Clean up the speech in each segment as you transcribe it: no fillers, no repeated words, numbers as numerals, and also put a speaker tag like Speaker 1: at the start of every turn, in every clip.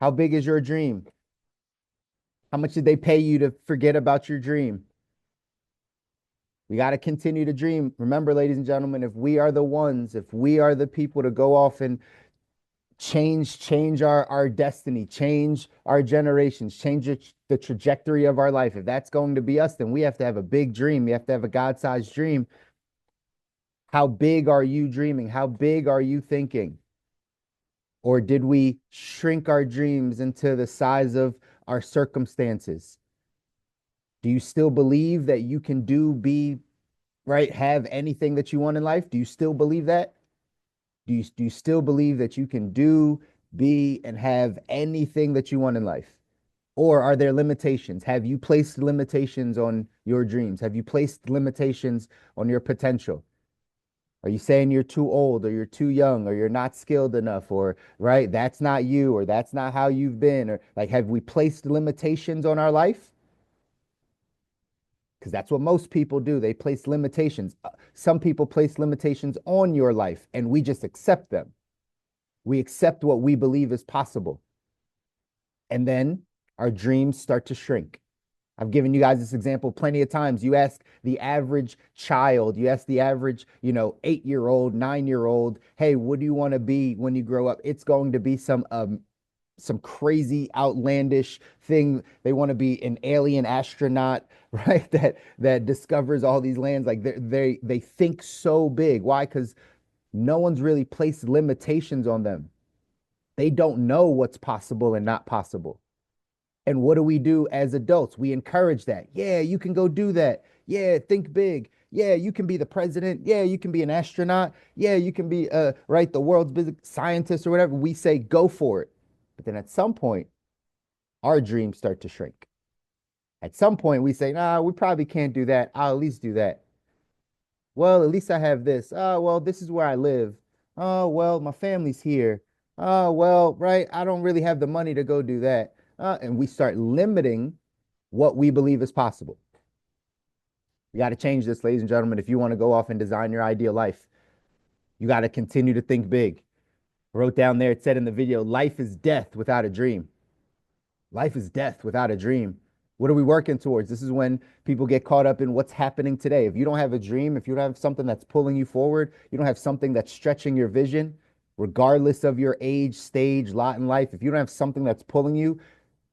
Speaker 1: How big is your dream? How much did they pay you to forget about your dream? We got to continue to dream. Remember, ladies and gentlemen, if we are the ones, if we are the people to go off and change our destiny, change our generations, change the trajectory of our life, if that's going to be us, then we have to have a big dream. We have to have a God-sized dream. How big are you dreaming? How big are you thinking? Or did we shrink our dreams into the size of our circumstances? Do you still believe that you can be, right, have anything that you want in life? Do you still believe that? Do you still believe that you can be, and have anything that you want in life? Or are there limitations? Have you placed limitations on your dreams? Have you placed limitations on your potential? Are you saying you're too old or you're too young or you're not skilled enough or right, that's not you or that's not how you've been or like have we placed limitations on our life? Because that's what most people do. They place limitations. Some people place limitations on your life and we just accept them. We accept what we believe is possible. And then our dreams start to shrink. I've given you guys this example plenty of times. You ask the average child, you ask the average, 8-year-old, 9-year-old, hey, what do you want to be when you grow up? It's going to be some crazy outlandish thing. They want to be an alien astronaut, right? That discovers all these lands. Like they think so big. Why? Because no one's really placed limitations on them. They don't know what's possible and not possible. And what do we do as adults? We encourage that. Yeah, you can go do that. Yeah, think big. Yeah, you can be the president. Yeah, you can be an astronaut. Yeah, you can be right, the world's biggest scientist or whatever. We say go for it. But then at some point, our dreams start to shrink. At some point, we say, nah, we probably can't do that. I'll at least do that. Well, at least I have this. Oh, well, this is where I live. Oh, well, my family's here. Oh, well, right, I don't really have the money to go do that. And we start limiting what we believe is possible. You got to change this, ladies and gentlemen. If you want to go off and design your ideal life, you got to continue to think big. I wrote down there, it said in the video, life is death without a dream. Life is death without a dream. What are we working towards? This is when people get caught up in what's happening today. If you don't have a dream, if you don't have something that's pulling you forward, you don't have something that's stretching your vision, regardless of your age, stage, lot in life, if you don't have something that's pulling you,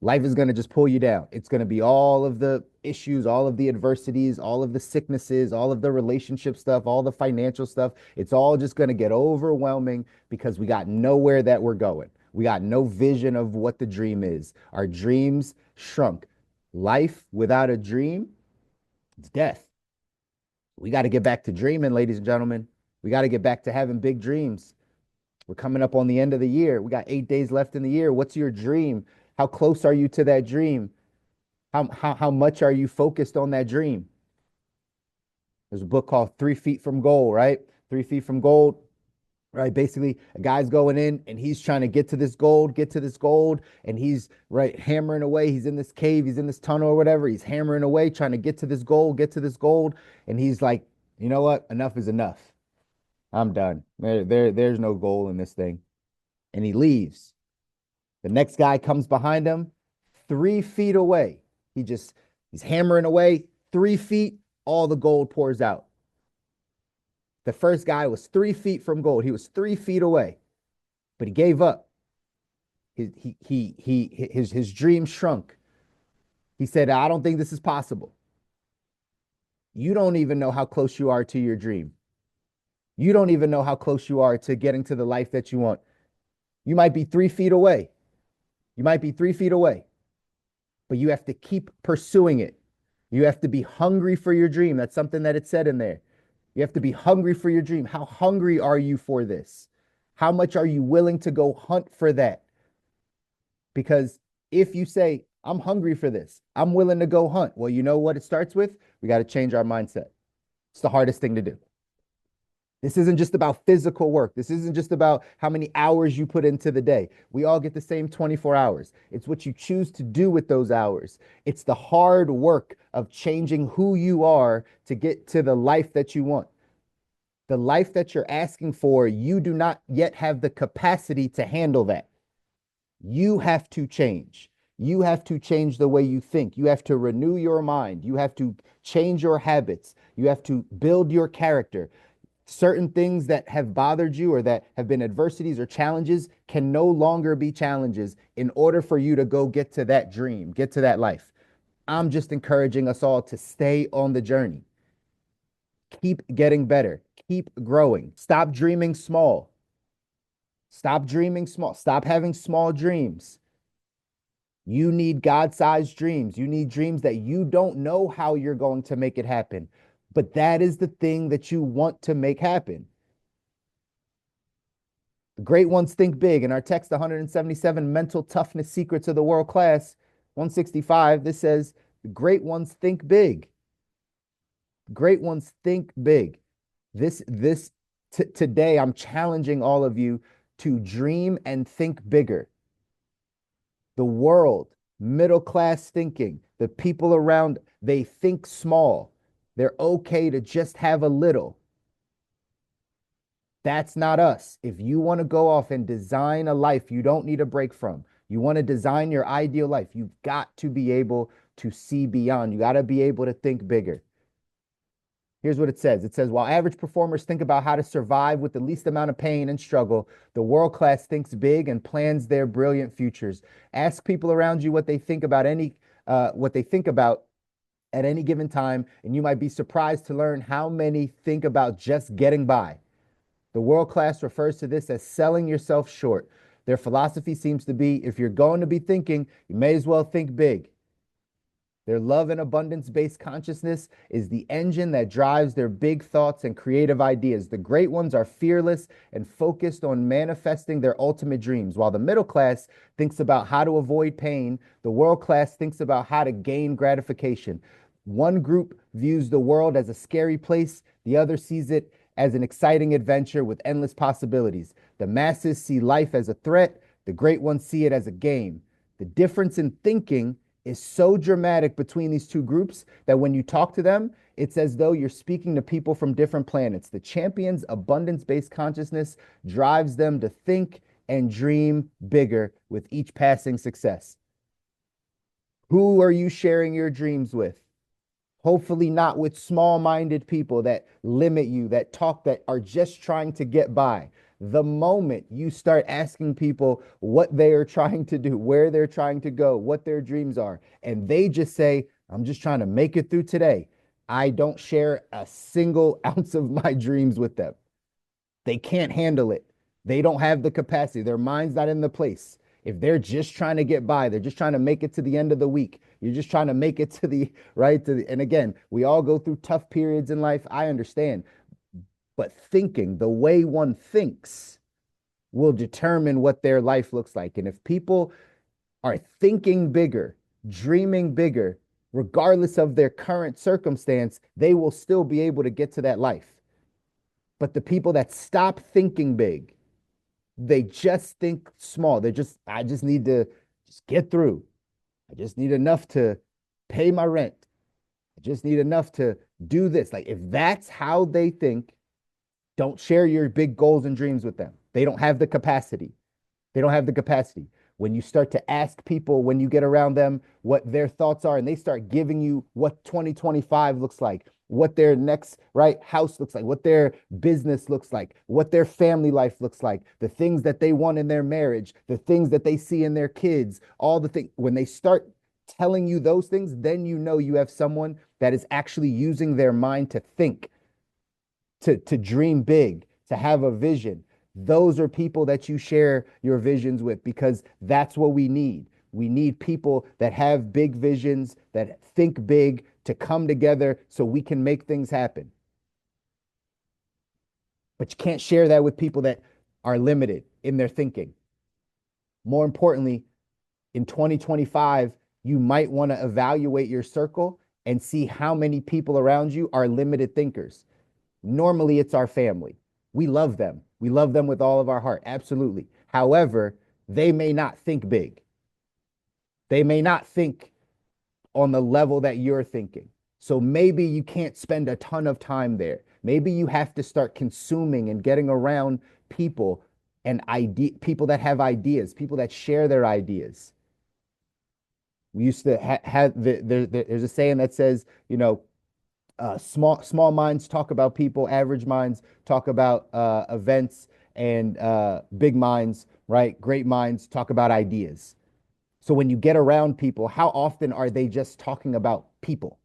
Speaker 1: life is going to just pull you down. It's going to be all of the issues, all of the adversities, all of the sicknesses, all of the relationship stuff, all the financial stuff. It's all just going to get overwhelming because we got nowhere that we're going. We got no vision of what the dream is. Our dreams shrunk. Life without a dream, it's death. We got to get back to dreaming, ladies and gentlemen. We got to get back to having big dreams. We're coming up on the end of the year. We got 8 days left in the year. What's your dream? How close are you to that dream? How much are you focused on that dream? There's a book called 3 Feet from Goal, right? 3 Feet from Gold, right? Basically, a guy's going in and he's trying to get to this gold, and he's right hammering away. He's in this cave, he's in this tunnel or whatever. He's hammering away, trying to get to this gold, get to this gold. And he's like, you know what? Enough is enough. I'm done. There's no goal in this thing. And he leaves. The next guy comes behind him 3 feet away. He's hammering away 3 feet, all the gold pours out. The first guy was 3 feet from gold. He was 3 feet away, but he gave up. His dream shrunk. He said, I don't think this is possible. You don't even know how close you are to your dream. You don't even know how close you are to getting to the life that you want. You might be 3 feet away. You might be 3 feet away, but you have to keep pursuing it. You have to be hungry for your dream. That's something that it said in there. You have to be hungry for your dream. How hungry are you for this? How much are you willing to go hunt for that? Because if you say, I'm hungry for this, I'm willing to go hunt, well, you know what it starts with? We got to change our mindset. It's the hardest thing to do. This isn't just about physical work. This isn't just about how many hours you put into the day. We all get the same 24 hours. It's what you choose to do with those hours. It's the hard work of changing who you are to get to the life that you want. The life that you're asking for, you do not yet have the capacity to handle that. You have to change. You have to change the way you think. You have to renew your mind. You have to change your habits. You have to build your character. Certain things that have bothered you or that have been adversities or challenges can no longer be challenges in order for you to go get to that dream, get to that life. I'm just encouraging us all to stay on the journey. Keep getting better. Keep growing. Stop dreaming small. Stop dreaming small. Stop having small dreams. You need God-sized dreams. You need dreams that you don't know how you're going to make it happen, but that is the thing that you want to make happen. The great ones think big. In our text, 177 mental toughness secrets of the world class, 165, this says, the great ones think big. Great ones think big. Today, I'm challenging all of you to dream and think bigger. The world, middle class thinking, the people around, they think small. They're okay to just have a little. That's not us. If you want to go off and design a life you don't need a break from, you want to design your ideal life, you've got to be able to see beyond. You got to be able to think bigger. Here's what it says. It says, while average performers think about how to survive with the least amount of pain and struggle, the world class thinks big and plans their brilliant futures. Ask people around you what they think about at any given time, and you might be surprised to learn how many think about just getting by. The world class refers to this as selling yourself short. Their philosophy seems to be, if you're going to be thinking, you may as well think big. Their love and abundance-based consciousness is the engine that drives their big thoughts and creative ideas. The great ones are fearless and focused on manifesting their ultimate dreams. While the middle class thinks about how to avoid pain, the world class thinks about how to gain gratification. One group views the world as a scary place, the other sees it as an exciting adventure with endless possibilities. The masses see life as a threat, the great ones see it as a game. The difference in thinking is so dramatic between these two groups that when you talk to them, it's as though you're speaking to people from different planets. The champion's abundance-based consciousness drives them to think and dream bigger with each passing success. Who are you sharing your dreams with? Hopefully not with small-minded people that limit you, that are just trying to get by. The moment you start asking people what they are trying to do, where they're trying to go, what their dreams are, and they just say, I'm just trying to make it through today, I don't share a single ounce of my dreams with them. They can't handle it. They don't have the capacity. Their mind's not in the place. If they're just trying to get by, they're just trying to make it to the end of the week. You're just trying to make it to the right. And again, we all go through tough periods in life. I understand. But thinking, the way one thinks, will determine what their life looks like. And if people are thinking bigger, dreaming bigger, regardless of their current circumstance, they will still be able to get to that life. But the people that stop thinking big, they just think small. I just need to just get through. I just need enough to pay my rent. I just need enough to do this. Like, if that's how they think, don't share your big goals and dreams with them. They don't have the capacity. They don't have the capacity. When you start to ask people, when you get around them, what their thoughts are, and they start giving you what 2025 looks like, what their next house looks like, what their business looks like, what their family life looks like, the things that they want in their marriage, the things that they see in their kids, all the things. When they start telling you those things, then you know you have someone that is actually using their mind to think, to dream big, to have a vision. Those are people that you share your visions with, because that's what we need. We need people that have big visions, that think big, to come together so we can make things happen. But you can't share that with people that are limited in their thinking. More importantly, in 2025, you might want to evaluate your circle and see how many people around you are limited thinkers. Normally, it's our family. We love them. We love them with all of our heart. Absolutely. However, they may not think big. They may not think on the level that you're thinking. So maybe you can't spend a ton of time there. Maybe you have to start consuming and getting around people and people that have ideas, people that share their ideas. We used to have there's a saying that says, small minds talk about people, average minds talk about events, and big minds, right? Great minds talk about ideas. So when you get around people, how often are they just talking about people?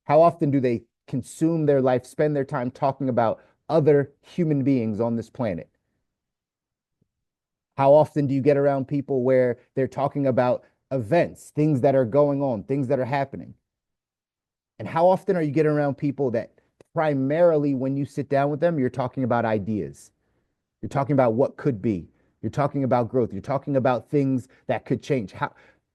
Speaker 1: How often do they consume their life, spend their time talking about other human beings on this planet? How often do you get around people where they're talking about events, things that are going on, things that are happening? And how often are you getting around people that primarily, when you sit down with them, you're talking about ideas? You're talking about what could be. You're talking about growth. You're talking about things that could change.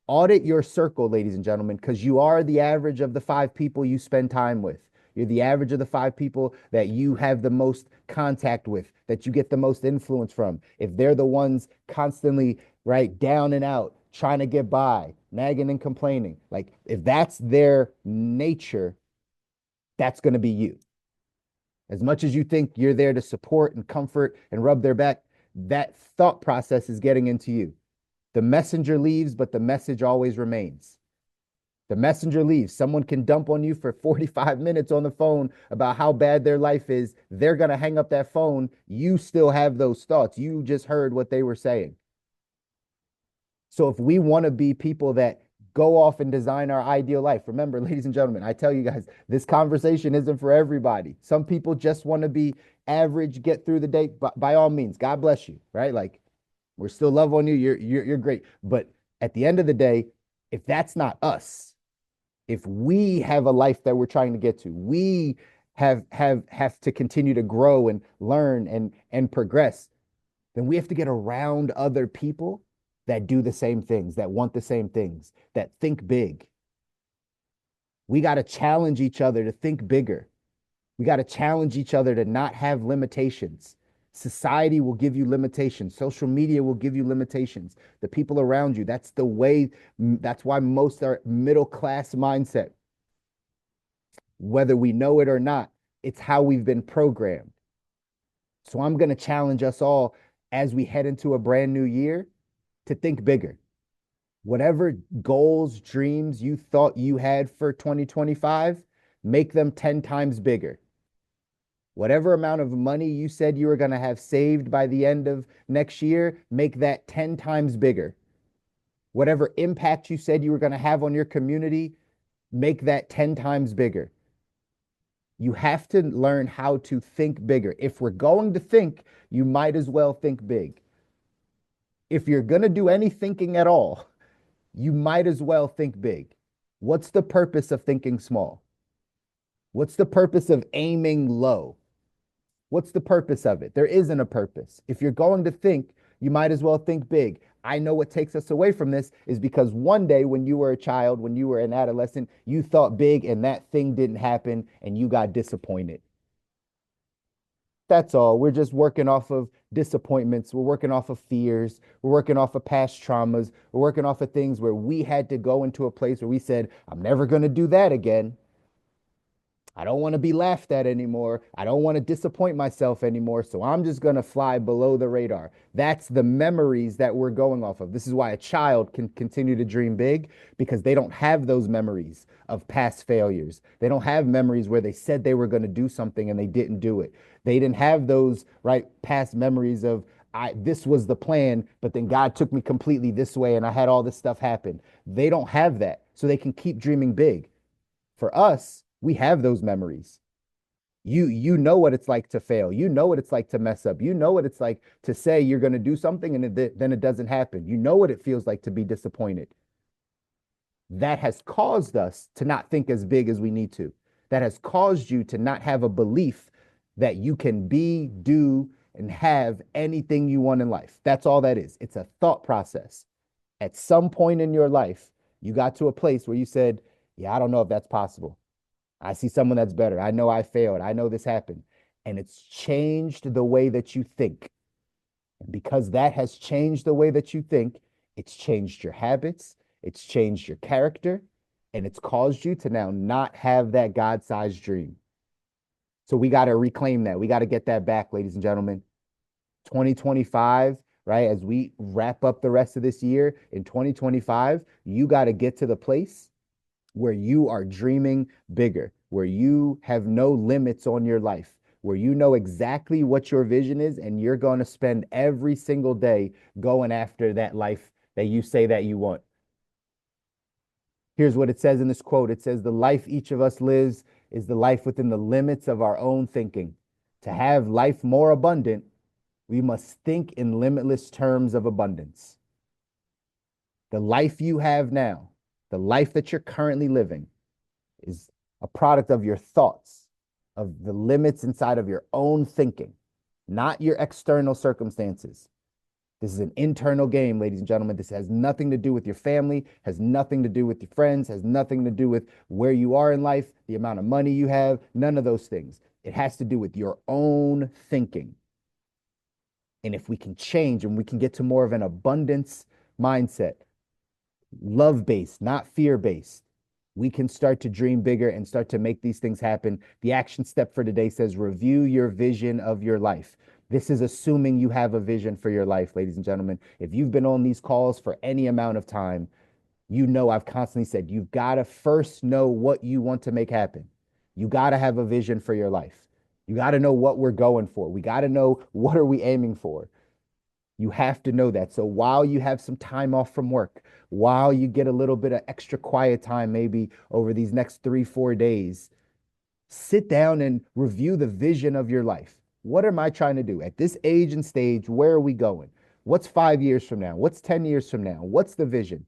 Speaker 1: Audit your circle, ladies and gentlemen, because you are the average of the 5 people you spend time with. You're the average of the 5 people that you have the most contact with, that you get the most influence from. If they're the ones constantly, right, down and out, trying to get by, nagging and complaining, like if that's their nature, that's going to be you. As much as you think you're there to support and comfort and rub their back, that thought process is getting into you. The messenger leaves, but the message always remains. The messenger leaves. Someone can dump on you for 45 minutes on the phone about how bad their life is. They're going to hang up that phone. You still have those thoughts. You just heard what they were saying. So if we want to be people that go off and design our ideal life, remember, ladies and gentlemen, I tell you guys, this conversation isn't for everybody. Some people just want to be average, get through the day. But by all means, God bless you, right? Like, we're still love on you. You're great. But at the end of the day, if that's not us, if we have a life that we're trying to get to, we have to continue to grow and learn and progress, then we have to get around other people that do the same things, that want the same things, that think big. We got to challenge each other to think bigger. We got to challenge each other to not have limitations. Society will give you limitations. Social media will give you limitations. The people around you, that's the way, that's why most are middle class mindset. Whether we know it or not, it's how we've been programmed. So I'm going to challenge us all as we head into a brand new year to think bigger. Whatever goals, dreams you thought you had for 2025, make them 10 times bigger. Whatever amount of money you said you were going to have saved by the end of next year, make that 10 times bigger. Whatever impact you said you were going to have on your community, make that 10 times bigger. You have to learn how to think bigger. If we're going to think, you might as well think big. If you're going to do any thinking at all, you might as well think big. What's the purpose of thinking small? What's the purpose of aiming low? What's the purpose of it? There isn't a purpose. If you're going to think, you might as well think big. I know what takes us away from this is because one day when you were a child, when you were an adolescent, you thought big and that thing didn't happen and you got disappointed. That's all. We're just working off of disappointments. We're working off of fears. We're working off of past traumas. We're working off of things where we had to go into a place where we said, I'm never going to do that again. I don't want to be laughed at anymore. I don't want to disappoint myself anymore. So I'm just going to fly below the radar. That's the memories that we're going off of. This is why a child can continue to dream big because they don't have those memories of past failures. They don't have memories where they said they were going to do something and they didn't do it. They didn't have those right past memories of this was the plan, but then God took me completely this way and I had all this stuff happen. They don't have that. So they can keep dreaming big. For us, we have those memories. You know what it's like to fail. You know what it's like to mess up. You know what it's like to say you're going to do something and then it doesn't happen. You know what it feels like to be disappointed. That has caused us to not think as big as we need to. That has caused you to not have a belief that you can be, do, and have anything you want in life. That's all that is. It's a thought process. At some point in your life, you got to a place where you said, yeah, I don't know if that's possible. I see someone that's better. I know I failed. I know this happened. And it's changed the way that you think. And because that has changed the way that you think, it's changed your habits, it's changed your character, and it's caused you to now not have that God-sized dream. So we got to reclaim that. We got to get that back, ladies and gentlemen. 2025, right? As we wrap up the rest of this year in 2025, you got to get to the place where you are dreaming bigger, where you have no limits on your life, where you know exactly what your vision is, and you're going to spend every single day going after that life that you say that you want. Here's what it says in this quote. It says, "The life each of us lives is the life within the limits of our own thinking. To have life more abundant, we must think in limitless terms of abundance." The life you have now, the life that you're currently living, is a product of your thoughts, of the limits inside of your own thinking, not your external circumstances. This is an internal game, ladies and gentlemen. This has nothing to do with your family, has nothing to do with your friends, has nothing to do with where you are in life, the amount of money you have, none of those things. It has to do with your own thinking. And if we can change and we can get to more of an abundance mindset, love based, not fear based, we can start to dream bigger and start to make these things happen. The action step for today says review your vision of your life. This is assuming you have a vision for your life, ladies and gentlemen. If you've been on these calls for any amount of time, you know I've constantly said you've got to first know what you want to make happen. You got to have a vision for your life. You got to know what we're going for. We got to know what are we aiming for. You have to know that. So while you have some time off from work, while you get a little bit of extra quiet time, maybe over these next 3, 4 days, sit down and review the vision of your life. What am I trying to do at this age and stage? Where are we going? What's 5 years from now? What's 10 years from now? What's the vision?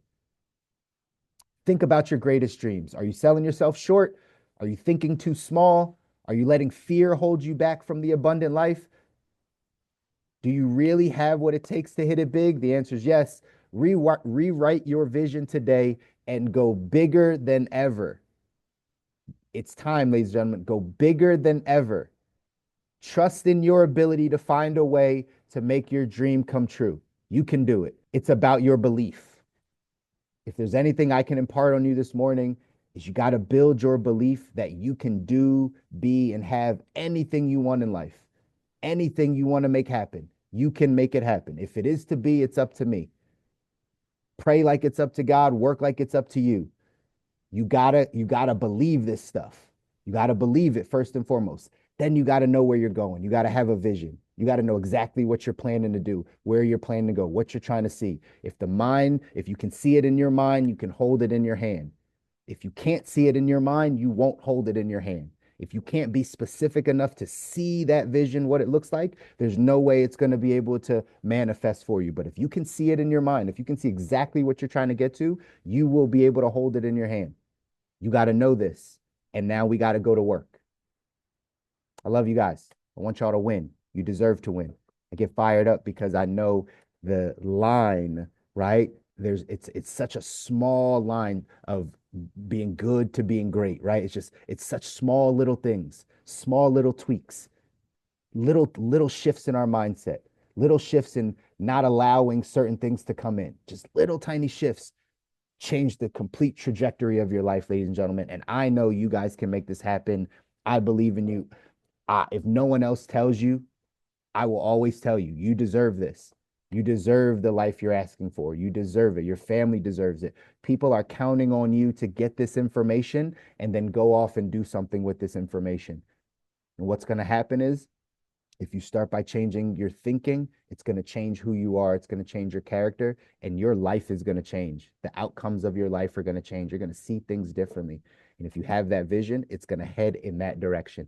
Speaker 1: Think about your greatest dreams. Are you selling yourself short? Are you thinking too small? Are you letting fear hold you back from the abundant life? Do you really have what it takes to hit it big? The answer is yes. Rewrite your vision today and go bigger than ever. It's time, ladies and gentlemen. Go bigger than ever. Trust in your ability to find a way to make your dream come true. You can do it. It's about your belief. If there's anything I can impart on you this morning, is you got to build your belief that you can do, be, and have anything you want in life. Anything you want to make happen, you can make it happen. If it is to be, it's up to me. Pray like it's up to God, work like it's up to you. You gotta believe this stuff. You gotta believe it first and foremost. Then you gotta know where you're going. You gotta have a vision. You gotta know exactly what you're planning to do, where you're planning to go, what you're trying to see. If you can see it in your mind, you can hold it in your hand. If you can't see it in your mind, you won't hold it in your hand. If you can't be specific enough to see that vision, what it looks like, there's no way it's going to be able to manifest for you. But if you can see it in your mind, if you can see exactly what you're trying to get to, you will be able to hold it in your hand. You got to know this. And now we got to go to work. I love you guys. I want y'all to win. You deserve to win. I get fired up because I know the line, right? It's such a small line of being good to being great, right? It's such small little things, small little tweaks, little shifts in our mindset, little shifts in not allowing certain things to come in. Just little tiny shifts change the complete trajectory of your life, ladies and gentlemen. And I know you guys can make this happen. I believe in you. If no one else tells you, I will always tell you, you deserve this. You deserve the life you're asking for. You deserve it. Your family deserves it. People are counting on you to get this information and then go off and do something with this information. And what's going to happen is if you start by changing your thinking, it's going to change who you are. It's going to change your character, and your life is going to change. The outcomes of your life are going to change. You're going to see things differently. And if you have that vision, it's going to head in that direction.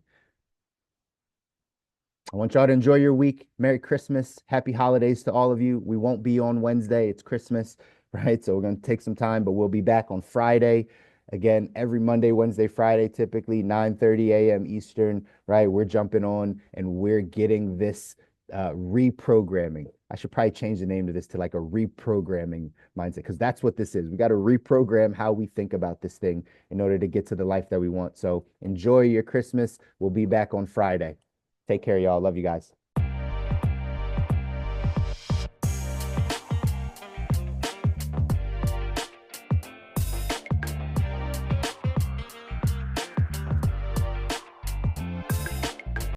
Speaker 1: I want y'all to enjoy your week. Merry Christmas. Happy holidays to all of you. We won't be on Wednesday. It's Christmas, right? So we're going to take some time, but we'll be back on Friday. Again, every Monday, Wednesday, Friday, typically 9:30 a.m. Eastern, right? We're jumping on and we're getting this reprogramming. I should probably change the name to this to like a reprogramming mindset because that's what this is. We got to reprogram how we think about this thing in order to get to the life that we want. So enjoy your Christmas. We'll be back on Friday. Take care, y'all. Love you guys.